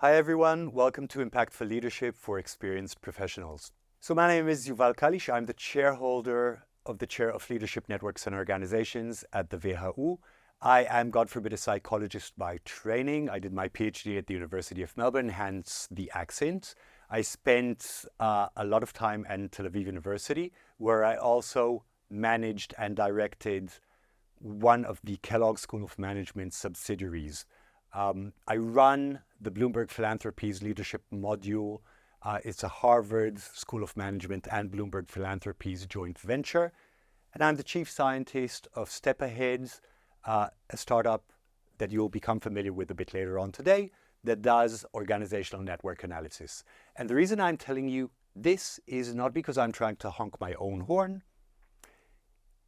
Hi everyone, welcome to Impactful Leadership for Experienced Professionals. So my name is Yuval Kalish. I'm the chair of Leadership Networks and Organizations at the WHU. I am, God forbid, a psychologist by training. I did my PhD at the University of Melbourne, hence the accent. I spent a lot of time at Tel Aviv University, where I also managed and directed one of the Kellogg School of Management subsidiaries. I run the Bloomberg Philanthropies Leadership Module. It's a Harvard School of Management and Bloomberg Philanthropies joint venture. And I'm the chief scientist of Step Ahead, a startup that you'll become familiar with a bit later on today that does organizational network analysis. And the reason I'm telling you this is not because I'm trying to honk my own horn.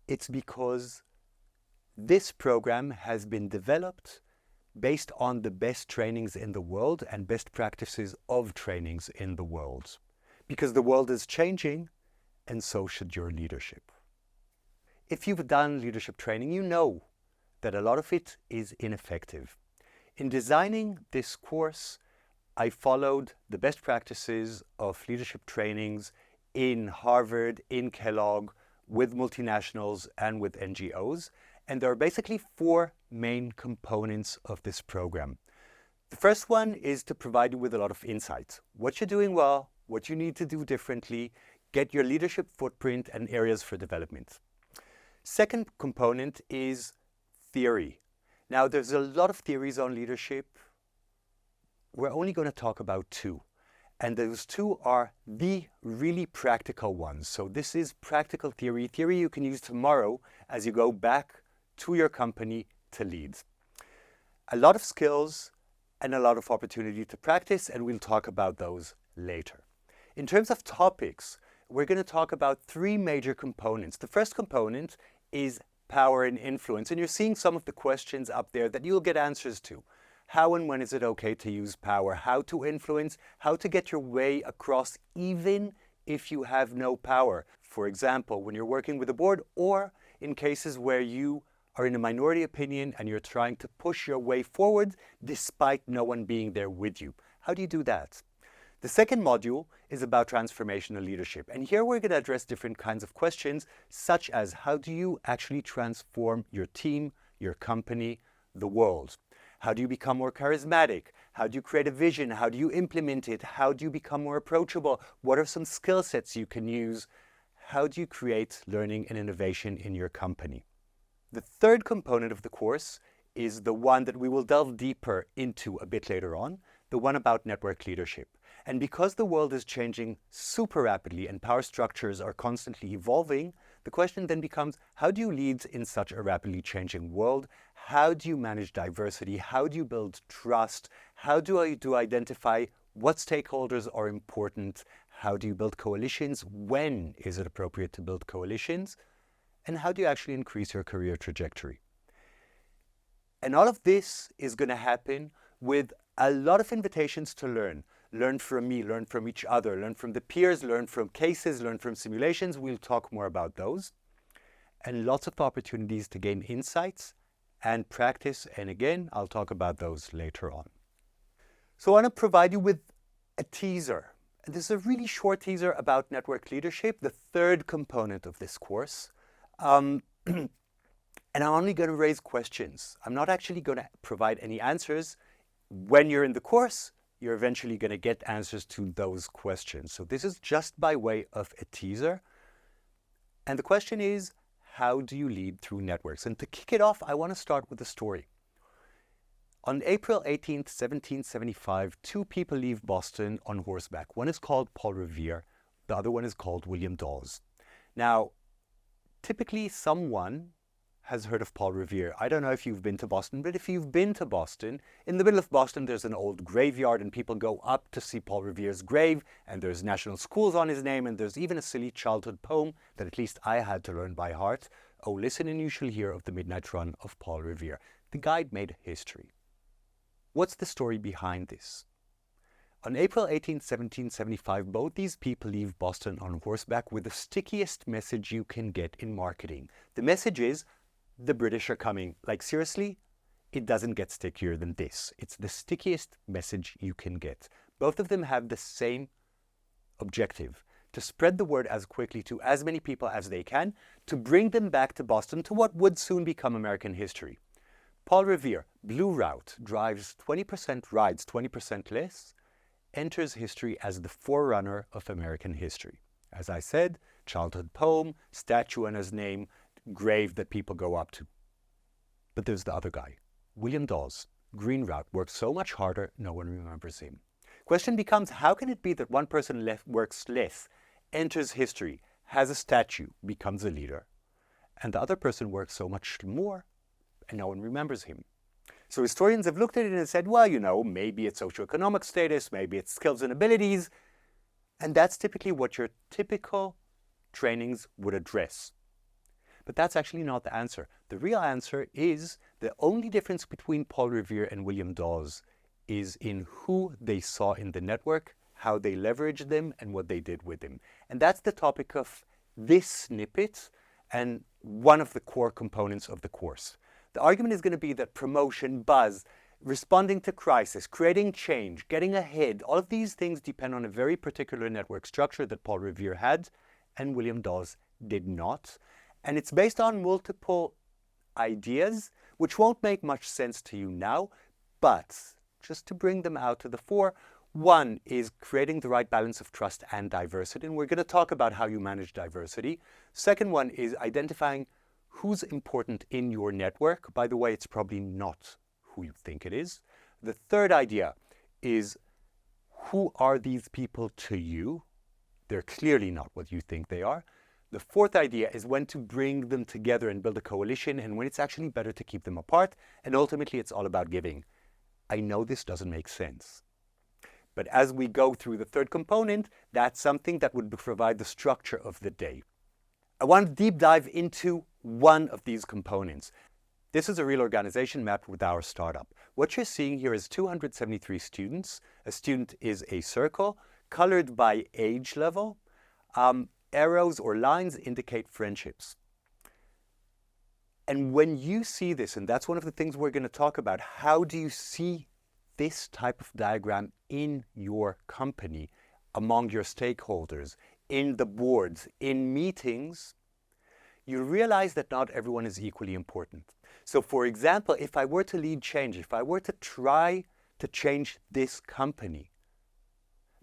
It's because this program has been developed based on the best trainings in the world and best practices of trainings in the world. Because the world is changing, and so should your leadership. If you've done leadership training, you know that a lot of it is ineffective. In designing this course, I followed the best practices of leadership trainings in Harvard, in Kellogg, with multinationals and with NGOs. And there are basically four main components of this program. The first one is to provide you with a lot of insights. What you're doing well, what you need to do differently, get your leadership footprint and areas for development. Second component is theory. Now, there's a lot of theories on leadership. We're only going to talk about two. And those two are the really practical ones. So this is practical theory you can use tomorrow as you go back to your company to lead. A lot of skills and a lot of opportunity to practice, and we'll talk about those later. In terms of topics, we're going to talk about three major components. The first component is power and influence, and you're seeing some of the questions up there that you'll get answers to. How and when is it okay to use power? How to influence? How to get your way across even if you have no power? For example, when you're working with a board, or in cases where you are in a minority opinion and you're trying to push your way forward despite no one being there with you. How do you do that? The second module is about transformational leadership. And here we're going to address different kinds of questions, such as how do you actually transform your team, your company, the world? How do you become more charismatic? How do you create a vision? How do you implement it? How do you become more approachable? What are some skill sets you can use? How do you create learning and innovation in your company? The third component of the course is the one that we will delve deeper into a bit later on, the one about network leadership. And because the world is changing super rapidly and power structures are constantly evolving, the question then becomes, how do you lead in such a rapidly changing world? How do you manage diversity? How do you build trust? How do you identify what stakeholders are important? How do you build coalitions? When is it appropriate to build coalitions? And how do you actually increase your career trajectory? And all of this is going to happen with a lot of invitations to learn. Learn from me, learn from each other, learn from the peers, learn from cases, learn from simulations. We'll talk more about those. And lots of opportunities to gain insights and practice. And again, I'll talk about those later on. So I want to provide you with a teaser. And this is a really short teaser about network leadership, the third component of this course. And I'm only going to raise questions. I'm not actually going to provide any answers. When you're in the course, you're eventually going to get answers to those questions. So this is just by way of a teaser. And the question is, how do you lead through networks? And to kick it off, I want to start with a story. On April 18th, 1775, two people leave Boston on horseback. One is called Paul Revere. The other one is called William Dawes. Now, typically someone has heard of Paul Revere. I don't know if you've been to Boston, but if you've been to Boston, in the middle of Boston, there's an old graveyard and people go up to see Paul Revere's grave, and there's national schools on his name, and there's even a silly childhood poem that at least I had to learn by heart. Oh, listen and you shall hear of the midnight run of Paul Revere. The guy made history. What's the story behind this? On April 18, 1775, both these people leave Boston on horseback with the stickiest message you can get in marketing. The message is, the British are coming. Like seriously, it doesn't get stickier than this. It's the stickiest message you can get. Both of them have the same objective: to spread the word as quickly to as many people as they can, to bring them back to Boston, to what would soon become American history. Paul Revere, Blue Route, rides 20% less, enters history as the forerunner of American history. As I said, childhood poem, statue in his name, grave that people go up to. But there's the other guy, William Dawes. Green Route works so much harder, no one remembers him. Question becomes, how can it be that one person works less, enters history, has a statue, becomes a leader, and the other person works so much more, and no one remembers him? So historians have looked at it and said, well, maybe it's socioeconomic status, maybe it's skills and abilities, and that's typically what your typical trainings would address. But that's actually not the answer. The real answer is the only difference between Paul Revere and William Dawes is in who they saw in the network, how they leveraged them, and what they did with them. And that's the topic of this snippet and one of the core components of the course. The argument is going to be that promotion, buzz, responding to crisis, creating change, getting ahead, all of these things depend on a very particular network structure that Paul Revere had and William Dawes did not. And it's based on multiple ideas, which won't make much sense to you now, but just to bring them out to the fore, one is creating the right balance of trust and diversity, and we're going to talk about how you manage diversity. Second one is identifying who's important in your network. By the way, it's probably not who you think it is. The third idea is, who are these people to you? They're clearly not what you think they are. The fourth idea is when to bring them together and build a coalition, and when it's actually better to keep them apart. And ultimately, it's all about giving. I know this doesn't make sense, but as we go through the third component, that's something that would provide the structure of the day. I want to deep dive into one of these components. This is a real organization mapped with our startup. What you're seeing here is 273 students. A student is a circle colored by age level. Arrows or lines indicate friendships. And when you see this, and that's one of the things we're going to talk about, how do you see this type of diagram in your company, among your stakeholders, in the boards, in meetings, you realize that not everyone is equally important. So for example, if I were to lead change, if I were to try to change this company,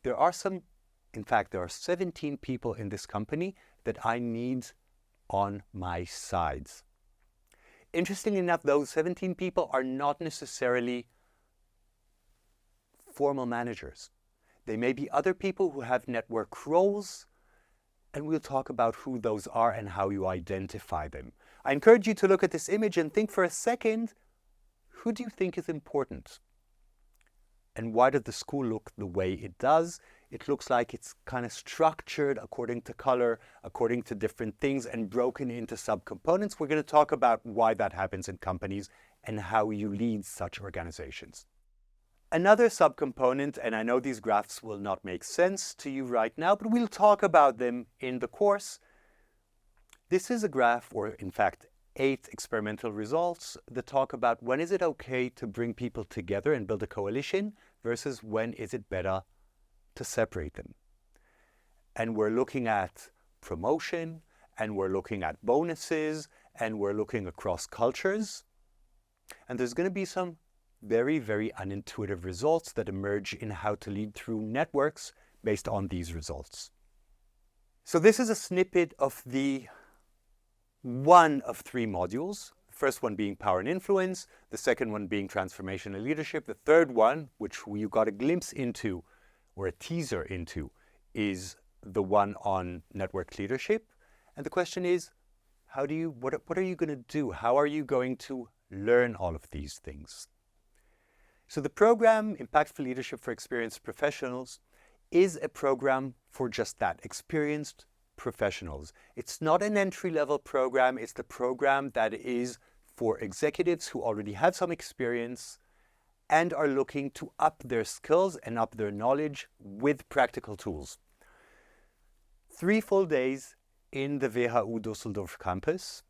there are 17 people in this company that I need on my sides. Interestingly enough, those 17 people are not necessarily formal managers. They may be other people who have network roles, and we'll talk about who those are and how you identify them. I encourage you to look at this image and think for a second, who do you think is important? And why does the school look the way it does? It looks like it's kind of structured according to color, according to different things, and broken into subcomponents. We're going to talk about why that happens in companies and how you lead such organizations. Another subcomponent, and I know these graphs will not make sense to you right now, but we'll talk about them in the course. This is a graph, or in fact, 8 experimental results that talk about when is it okay to bring people together and build a coalition versus when is it better to separate them. And we're looking at promotion, and we're looking at bonuses, and we're looking across cultures. And there's going to be some very, very unintuitive results that emerge in how to lead through networks based on these results. So this is a snippet of the one of 3 modules. The first one being power and influence, the second one being transformational leadership, the third one, which you got a glimpse into or a teaser into, is the one on network leadership. And the question is, what are you going to do? How are you going to learn all of these things? So the program, Impactful Leadership for Experienced Professionals, is a program for just that, experienced professionals. It's not an entry-level program. It's the program that is for executives who already have some experience and are looking to up their skills and up their knowledge with practical tools. 3 full days in the WHU Düsseldorf campus.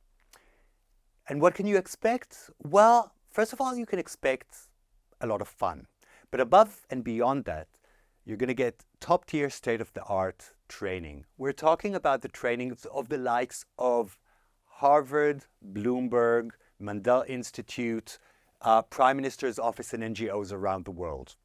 And what can you expect? Well, First of all, you can expect a lot of fun. But above and beyond that, you're going to get top-tier, state-of-the-art training. We're talking about the trainings of the likes of Harvard, Bloomberg, Mandel Institute, Prime Minister's Office and NGOs around the world.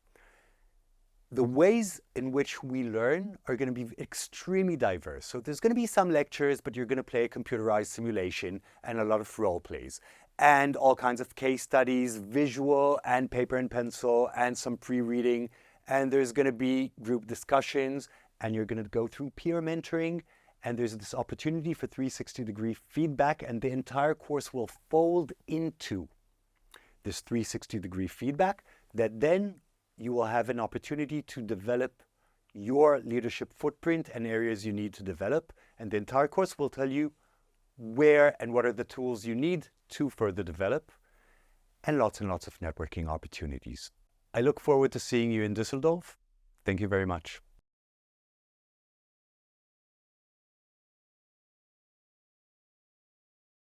The ways in which we learn are going to be extremely diverse. So there's going to be some lectures, but you're going to play a computerized simulation and a lot of role plays and all kinds of case studies, visual and paper and pencil, and some pre-reading. And there's going to be group discussions, and you're going to go through peer mentoring. And there's this opportunity for 360-degree feedback, and the entire course will fold into this 360-degree feedback that then you will have an opportunity to develop your leadership footprint and areas you need to develop. And the entire course will tell you where and what are the tools you need to further develop, and lots of networking opportunities. I look forward to seeing you in Düsseldorf. Thank you very much.